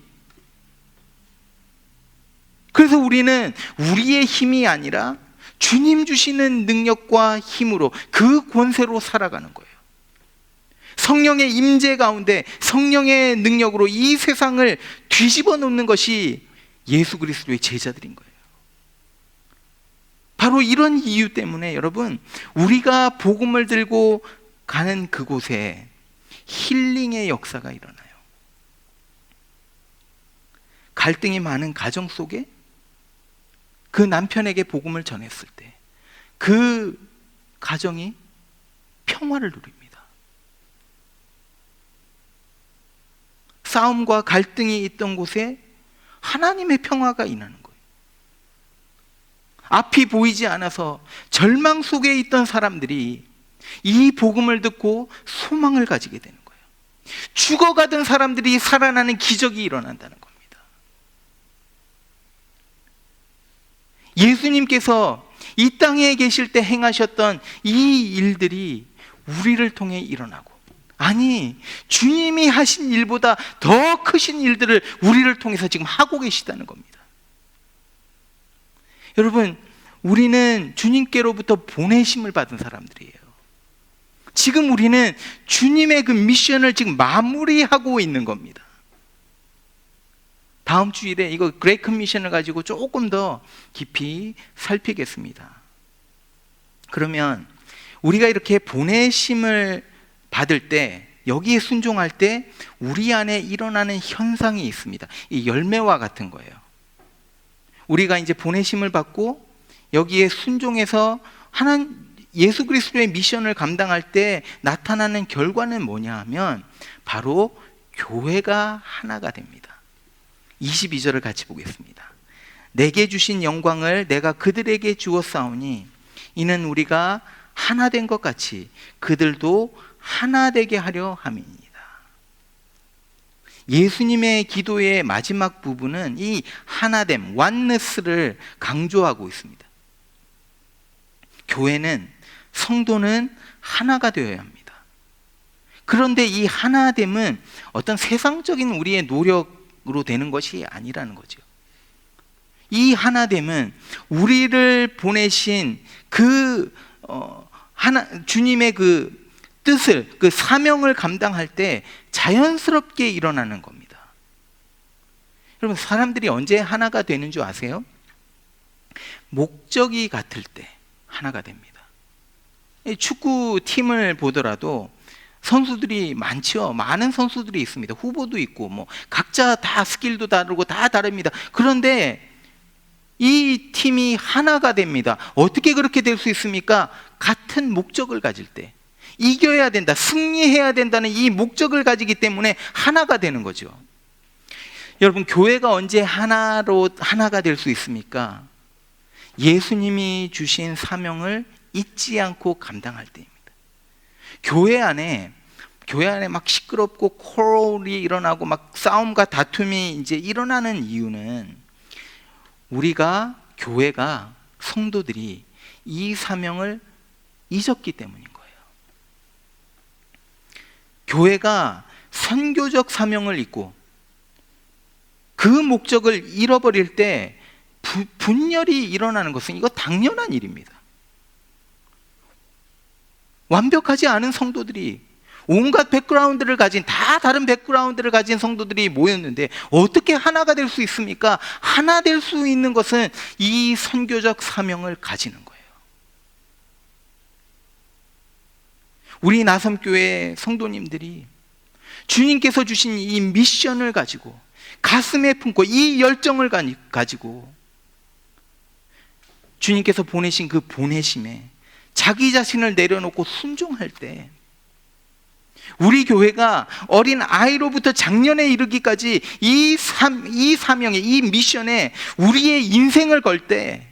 그래서 우리는 우리의 힘이 아니라 주님 주시는 능력과 힘으로 그 권세로 살아가는 거예요. 성령의 임재 가운데 성령의 능력으로 이 세상을 뒤집어 놓는 것이 예수 그리스도의 제자들인 거예요. 바로 이런 이유 때문에 여러분, 우리가 복음을 들고 가는 그곳에 힐링의 역사가 일어나요. 갈등이 많은 가정 속에 그 남편에게 복음을 전했을 때 그 가정이 평화를 누립니다. 싸움과 갈등이 있던 곳에 하나님의 평화가 임하는 거예요. 앞이 보이지 않아서 절망 속에 있던 사람들이 이 복음을 듣고 소망을 가지게 되는 거예요. 죽어가던 사람들이 살아나는 기적이 일어난다는 겁니다. 예수님께서 이 땅에 계실 때 행하셨던 이 일들이 우리를 통해 일어나고, 아니, 주님이 하신 일보다 더 크신 일들을 우리를 통해서 지금 하고 계시다는 겁니다. 여러분, 우리는 주님께로부터 보내심을 받은 사람들이에요. 지금 우리는 주님의 그 미션을 지금 마무리하고 있는 겁니다. 다음 주일에 이거 그레이트 커미션을 가지고 조금 더 깊이 살피겠습니다. 그러면 우리가 이렇게 보내심을 받을 때, 여기에 순종할 때 우리 안에 일어나는 현상이 있습니다. 이 열매와 같은 거예요. 우리가 이제 보내심을 받고 여기에 순종해서 예수 그리스도의 미션을 감당할 때 나타나는 결과는 뭐냐 하면 바로 교회가 하나가 됩니다. 22절을 같이 보겠습니다. 내게 주신 영광을 내가 그들에게 주었사오니 이는 우리가 하나 된 것 같이 그들도 하나 되게 하려 함이니이다. 예수님의 기도의 마지막 부분은 이 하나됨, oneness를 강조하고 있습니다. 교회는, 성도는 하나가 되어야 합니다. 그런데 이 하나됨은 어떤 세상적인 우리의 노력으로 되는 것이 아니라는 거죠. 이 하나됨은 우리를 보내신 주님의 그 뜻을, 그 사명을 감당할 때 자연스럽게 일어나는 겁니다. 여러분, 사람들이 언제 하나가 되는 줄 아세요? 목적이 같을 때 하나가 됩니다. 축구팀을 보더라도 선수들이 많죠. 많은 선수들이 있습니다. 후보도 있고 뭐 각자 다 스킬도 다르고 다 다릅니다. 그런데 이 팀이 하나가 됩니다. 어떻게 그렇게 될 수 있습니까? 같은 목적을 가질 때, 이겨야 된다, 승리해야 된다는 이 목적을 가지기 때문에 하나가 되는 거죠. 여러분, 교회가 언제 하나가 될 수 있습니까? 예수님이 주신 사명을 잊지 않고 감당할 때입니다. 교회 안에 막 시끄럽고 코럴이 일어나고 막 싸움과 다툼이 이제 일어나는 이유는 교회가, 성도들이 이 사명을 잊었기 때문인 거예요. 교회가 선교적 사명을 잊고 그 목적을 잃어버릴 때 분열이 일어나는 것은 이거 당연한 일입니다. 완벽하지 않은 성도들이, 온갖 백그라운드를 가진, 다 다른 백그라운드를 가진 성도들이 모였는데 어떻게 하나가 될 수 있습니까? 하나 될 수 있는 것은 이 선교적 사명을 가지는 거예요. 우리 나섬교회 성도님들이 주님께서 주신 이 미션을 가지고 가슴에 품고 이 열정을 가지고 주님께서 보내신 그 보내심에 자기 자신을 내려놓고 순종할 때 우리 교회가 어린 아이로부터 장년에 이르기까지 이 사명에, 이 미션에 우리의 인생을 걸 때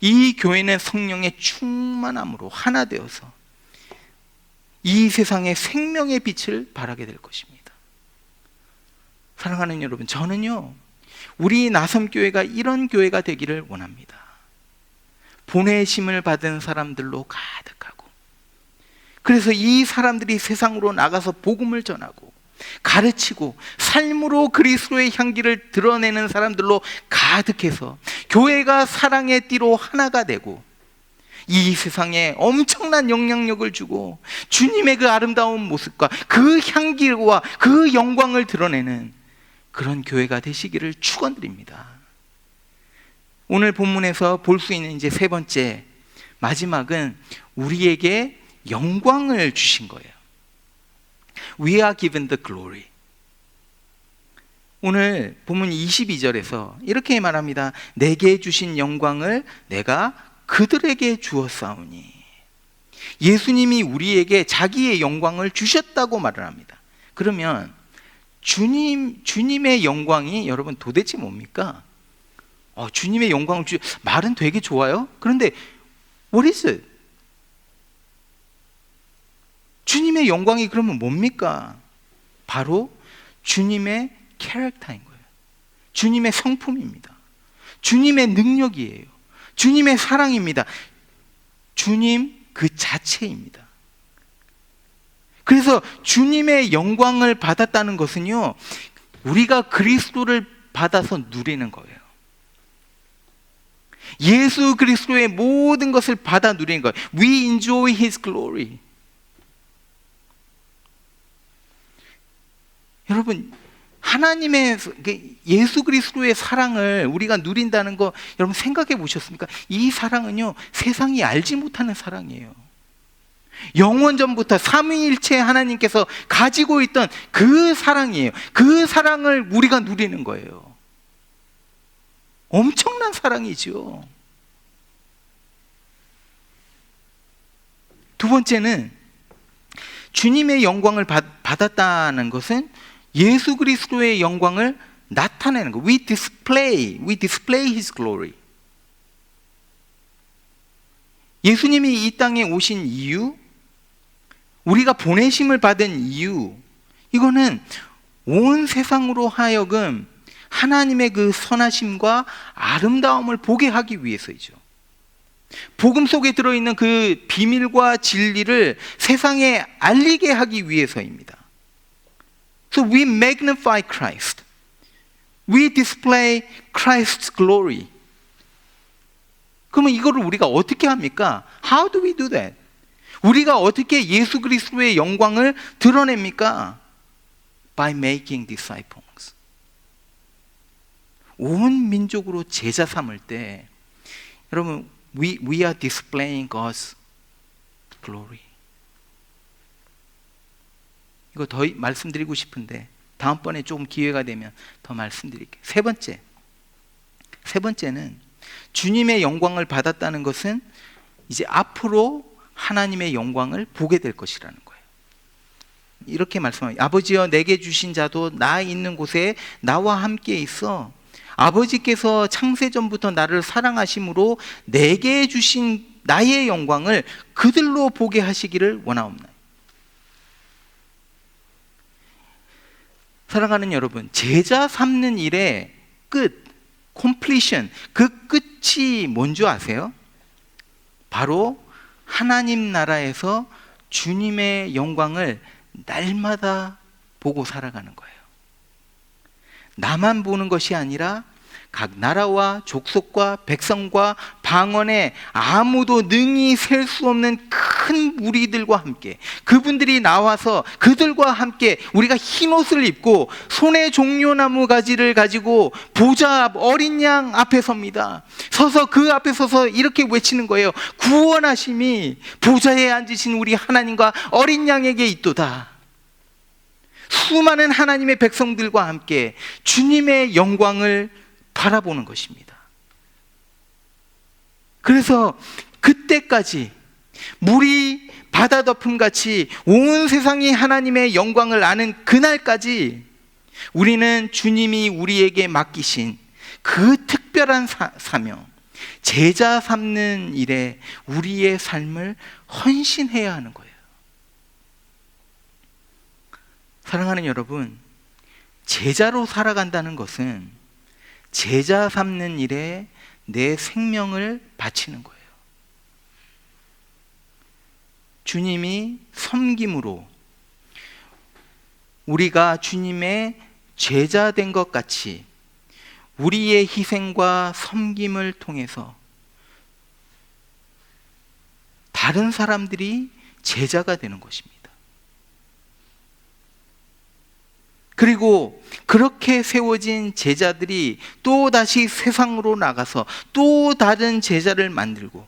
이 교회는 성령의 충만함으로 하나 되어서 이 세상의 생명의 빛을 발하게 될 것입니다. 사랑하는 여러분, 저는요 우리 나섬교회가 이런 교회가 되기를 원합니다. 보내심을 받은 사람들로 가득하고, 그래서 이 사람들이 세상으로 나가서 복음을 전하고 가르치고 삶으로 그리스도의 향기를 드러내는 사람들로 가득해서 교회가 사랑의 띠로 하나가 되고 이 세상에 엄청난 영향력을 주고 주님의 그 아름다운 모습과 그 향기와 그 영광을 드러내는 그런 교회가 되시기를 축원드립니다. 오늘 본문에서 볼 수 있는 이제 세 번째, 마지막은 우리에게 영광을 주신 거예요. We are given the glory. 오늘 본문 22절에서 이렇게 말합니다. 내게 주신 영광을 내가 그들에게 주었사오니. 예수님이 우리에게 자기의 영광을 주셨다고 말을 합니다. 그러면 주님의 영광이 여러분 도대체 뭡니까? 주님의 영광을 말은 되게 좋아요. 그런데 what is it? 주님의 영광이 그러면 뭡니까? 바로 주님의 캐릭터인 거예요. 주님의 성품입니다. 주님의 능력이에요. 주님의 사랑입니다. 주님 그 자체입니다. 그래서 주님의 영광을 받았다는 것은요, 우리가 그리스도를 받아서 누리는 거예요. 예수 그리스도의 모든 것을 받아 누리는 거예요. We enjoy His glory. 여러분, 하나님의 예수 그리스도의 사랑을 우리가 누린다는 거 여러분 생각해 보셨습니까? 이 사랑은요 세상이 알지 못하는 사랑이에요. 영원전부터 삼위일체 하나님께서 가지고 있던 그 사랑이에요. 그 사랑을 우리가 누리는 거예요. 엄청난 사랑이죠. 두 번째는 주님의 영광을 받았다는 것은 예수 그리스도의 영광을 나타내는 거. We display His glory. 예수님이 이 땅에 오신 이유, 우리가 보내심을 받은 이유, 이거는 온 세상으로 하여금 하나님의 그 선하심과 아름다움을 보게 하기 위해서이죠. 복음 속에 들어있는 그 비밀과 진리를 세상에 알리게 하기 위해서입니다. So we magnify Christ. We display Christ's glory. 그러면 이거를 우리가 어떻게 합니까? How do we do that? 우리가 어떻게 예수 그리스도의 영광을 드러냅니까? By making disciples. 온 민족으로 제자 삼을 때 여러분 we are displaying God's glory. 이거 더 말씀드리고 싶은데 다음번에 조금 기회가 되면 더 말씀드릴게요. 세 번째는 주님의 영광을 받았다는 것은 이제 앞으로 하나님의 영광을 보게 될 것이라는 거예요. 이렇게 말씀합니다. 아버지여 내게 주신 자도 나 있는 곳에 나와 함께 있어 아버지께서 창세전부터 나를 사랑하심으로 내게 주신 나의 영광을 그들로 보게 하시기를 원하옵나이다. 사랑하는 여러분, 제자 삼는 일의 끝, completion, 그 끝이 뭔지 아세요? 바로 하나님 나라에서 주님의 영광을 날마다 보고 살아가는 거예요. 나만 보는 것이 아니라 각 나라와 족속과 백성과 방언에 아무도 능히 셀 수 없는 큰 무리들과 함께 그분들이 나와서 그들과 함께 우리가 흰 옷을 입고 손에 종려나무 가지를 가지고 보좌 앞 어린 양 앞에 섭니다. 서서 그 앞에 서서 이렇게 외치는 거예요. 구원하심이 보좌에 앉으신 우리 하나님과 어린 양에게 있도다. 수많은 하나님의 백성들과 함께 주님의 영광을 바라보는 것입니다. 그래서 그때까지 물이 바다 덮음같이 온 세상이 하나님의 영광을 아는 그날까지 우리는 주님이 우리에게 맡기신 그 특별한 사명, 제자 삼는 일에 우리의 삶을 헌신해야 하는 거예요. 사랑하는 여러분, 제자로 살아간다는 것은 제자 삼는 일에 내 생명을 바치는 거예요. 주님이 섬김으로 우리가 주님의 제자 된 것 같이 우리의 희생과 섬김을 통해서 다른 사람들이 제자가 되는 것입니다. 그리고 그렇게 세워진 제자들이 또 다시 세상으로 나가서 또 다른 제자를 만들고,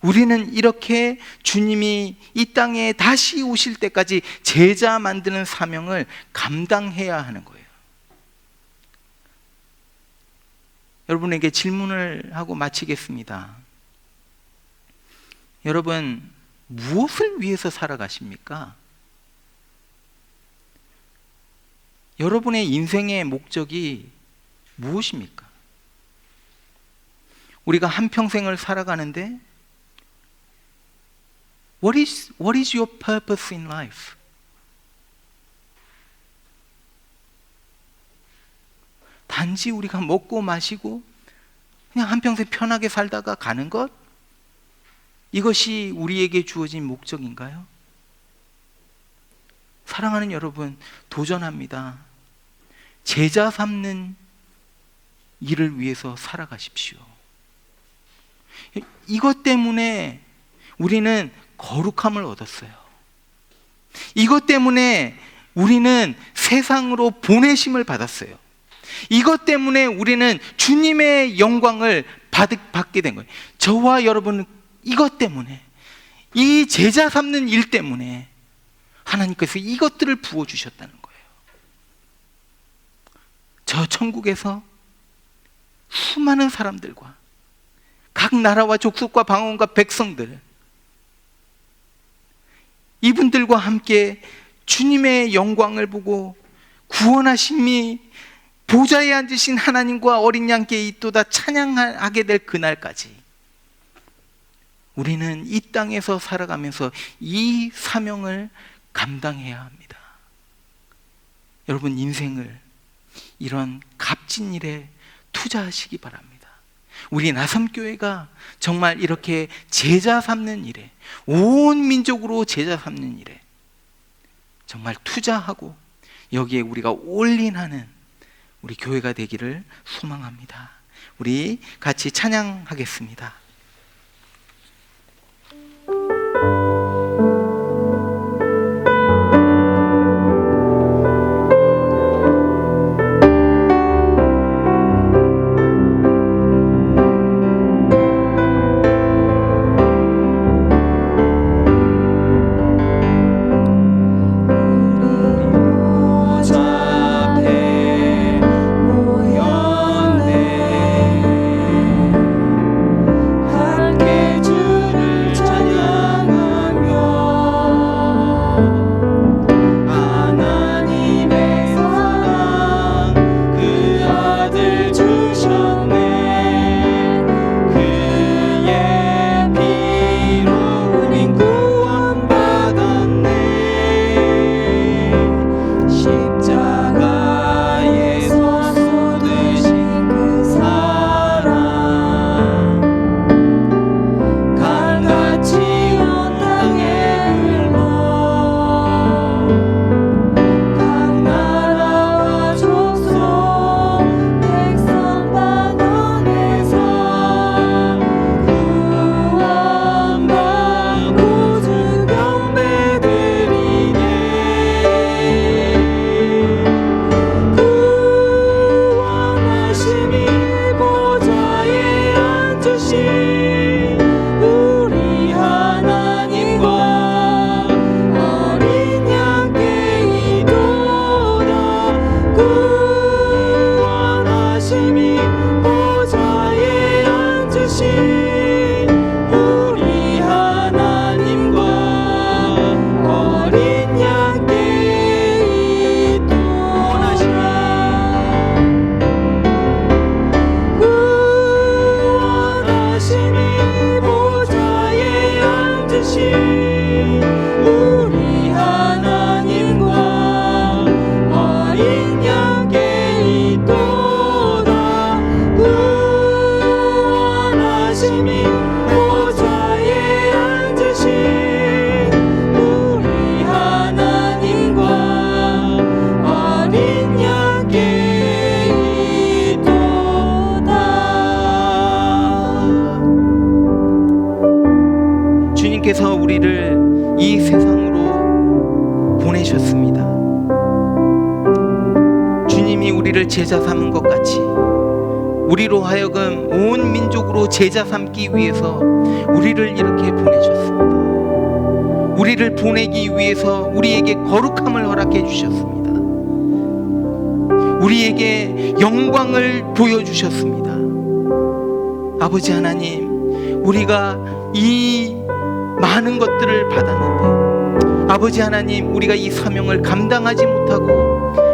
우리는 이렇게 주님이 이 땅에 다시 오실 때까지 제자 만드는 사명을 감당해야 하는 거예요. 여러분에게 질문을 하고 마치겠습니다. 여러분, 무엇을 위해서 살아가십니까? 여러분의 인생의 목적이 무엇입니까? 우리가 한평생을 살아가는데 What is your purpose in life? 단지 우리가 먹고 마시고 그냥 한평생 편하게 살다가 가는 것? 이것이 우리에게 주어진 목적인가요? 사랑하는 여러분, 도전합니다. 제자 삼는 일을 위해서 살아가십시오. 이것 때문에 우리는 거룩함을 얻었어요. 이것 때문에 우리는 세상으로 보내심을 받았어요. 이것 때문에 우리는 주님의 영광을 받게 된 거예요. 저와 여러분은 이것 때문에, 이 제자 삼는 일 때문에 하나님께서 이것들을 부어주셨다는 거예요. 저 천국에서 수많은 사람들과 각 나라와 족속과 방언과 백성들, 이분들과 함께 주님의 영광을 보고 구원하심이 보좌에 앉으신 하나님과 어린 양께 있도다 찬양하게 될 그날까지 우리는 이 땅에서 살아가면서 이 사명을 감당해야 합니다. 여러분, 인생을 이런 값진 일에 투자하시기 바랍니다. 우리 나섬교회가 정말 이렇게 제자 삼는 일에, 온 민족으로 제자 삼는 일에 정말 투자하고 여기에 우리가 올인하는 우리 교회가 되기를 소망합니다. 우리 같이 찬양하겠습니다. 구원하심이 보좌에 앉으신 우리 하나님과 어린 양께 구원하심이 보좌에 앉으신 우리 하나님과 어린 양께 있도다. 구원하심이 보좌에 앉으신 우리 하나님과 어린 양께 있도다. 주님께서 우리를 이 세상으로 보내셨습니다. 주님이 우리를 제자 삼은 것 같이 우리로 하여금 온 민족으로 제자 삼기 위해서 우리를 이렇게 보내셨습니다. 우리를 보내기 위해서 우리에게 거룩함을 허락해 주셨습니다. 우리에게 영광을 보여주셨습니다. 아버지 하나님, 우리가 이 많은 것들을 받았는데 아버지 하나님, 우리가 이 사명을 감당하지 못하고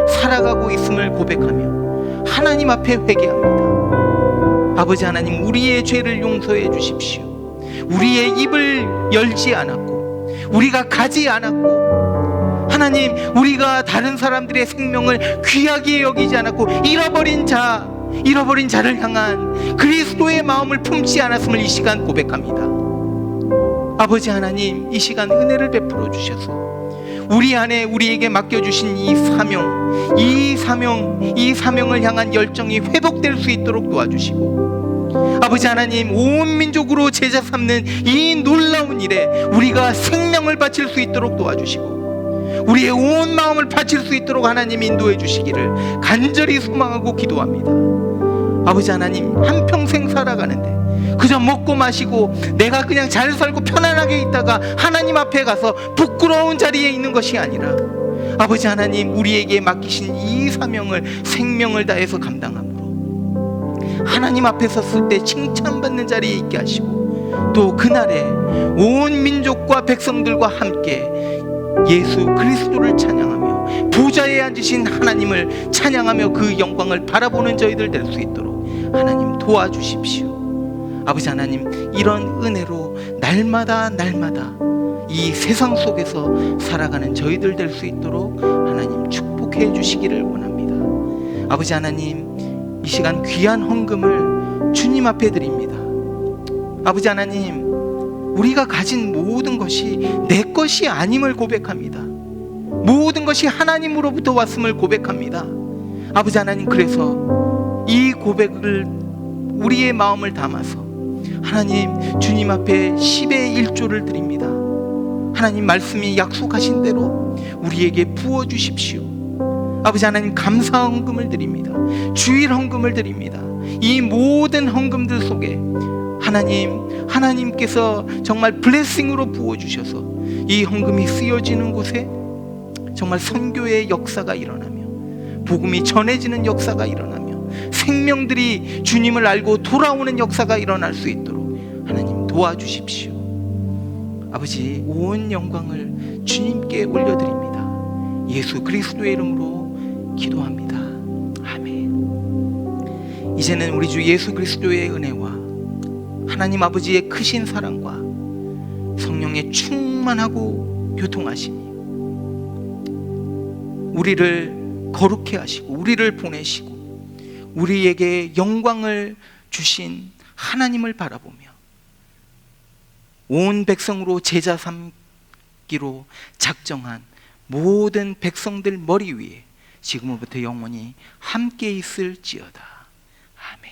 살아가고 있음을 고백하며 하나님 앞에 회개합니다. 아버지 하나님, 우리의 죄를 용서해 주십시오. 우리의 입을 열지 않았고 우리가 가지 않았고 하나님, 우리가 다른 사람들의 생명을 귀하게 여기지 않았고 잃어버린 자를 향한 그리스도의 마음을 품지 않았음을 이 시간 고백합니다. 아버지 하나님, 이 시간 은혜를 베풀어 주셔서 우리 안에 우리에게 맡겨주신 이 사명을 향한 열정이 회복될 수 있도록 도와주시고 아버지 하나님, 온 민족으로 제자 삼는 이 놀라운 일에 우리가 생명을 바칠 수 있도록 도와주시고 우리의 온 마음을 바칠 수 있도록 하나님 인도해 주시기를 간절히 소망하고 기도합니다. 아버지 하나님, 한평생 살아가는데 그저 먹고 마시고 내가 그냥 잘 살고 편안하게 있다가 하나님 앞에 가서 부끄러운 자리에 있는 것이 아니라 아버지 하나님, 우리에게 맡기신 이 사명을 생명을 다해서 감당함으로 하나님 앞에 섰을 때 칭찬받는 자리에 있게 하시고 또 그날에 온 민족과 백성들과 함께 예수 그리스도를 찬양하며 보좌에 앉으신 하나님을 찬양하며 그 영광을 바라보는 저희들 될 수 있도록 하나님 도와주십시오. 아버지 하나님, 이런 은혜로 날마다 이 세상 속에서 살아가는 저희들 될 수 있도록 하나님 축복해 주시기를 원합니다. 아버지 하나님, 이 시간 귀한 헌금을 주님 앞에 드립니다. 아버지 하나님, 우리가 가진 모든 것이 내 것이 아님을 고백합니다. 모든 것이 하나님으로부터 왔음을 고백합니다. 아버지 하나님, 그래서 이 고백을 우리의 마음을 담아서 하나님, 주님 앞에 10의 1조를 드립니다. 하나님, 말씀이 약속하신 대로 우리에게 부어주십시오. 아버지 하나님, 감사 헌금을 드립니다. 주일 헌금을 드립니다. 이 모든 헌금들 속에 하나님께서 정말 블레싱으로 부어주셔서 이 헌금이 쓰여지는 곳에 정말 선교의 역사가 일어나며 복음이 전해지는 역사가 일어나며 생명들이 주님을 알고 돌아오는 역사가 일어날 수 있도록 하나님 도와주십시오. 아버지, 온 영광을 주님께 올려드립니다. 예수 그리스도의 이름으로 기도합니다. 아멘. 이제는 우리 주 예수 그리스도의 은혜와 하나님 아버지의 크신 사랑과 성령의 충만하고 교통하심이 우리를 거룩해 하시고 우리를 보내시고 우리에게 영광을 주신 하나님을 바라보며 온 백성으로 제자 삼기로 작정한 모든 백성들 머리 위에 지금부터 영원히 함께 있을지어다. 아멘.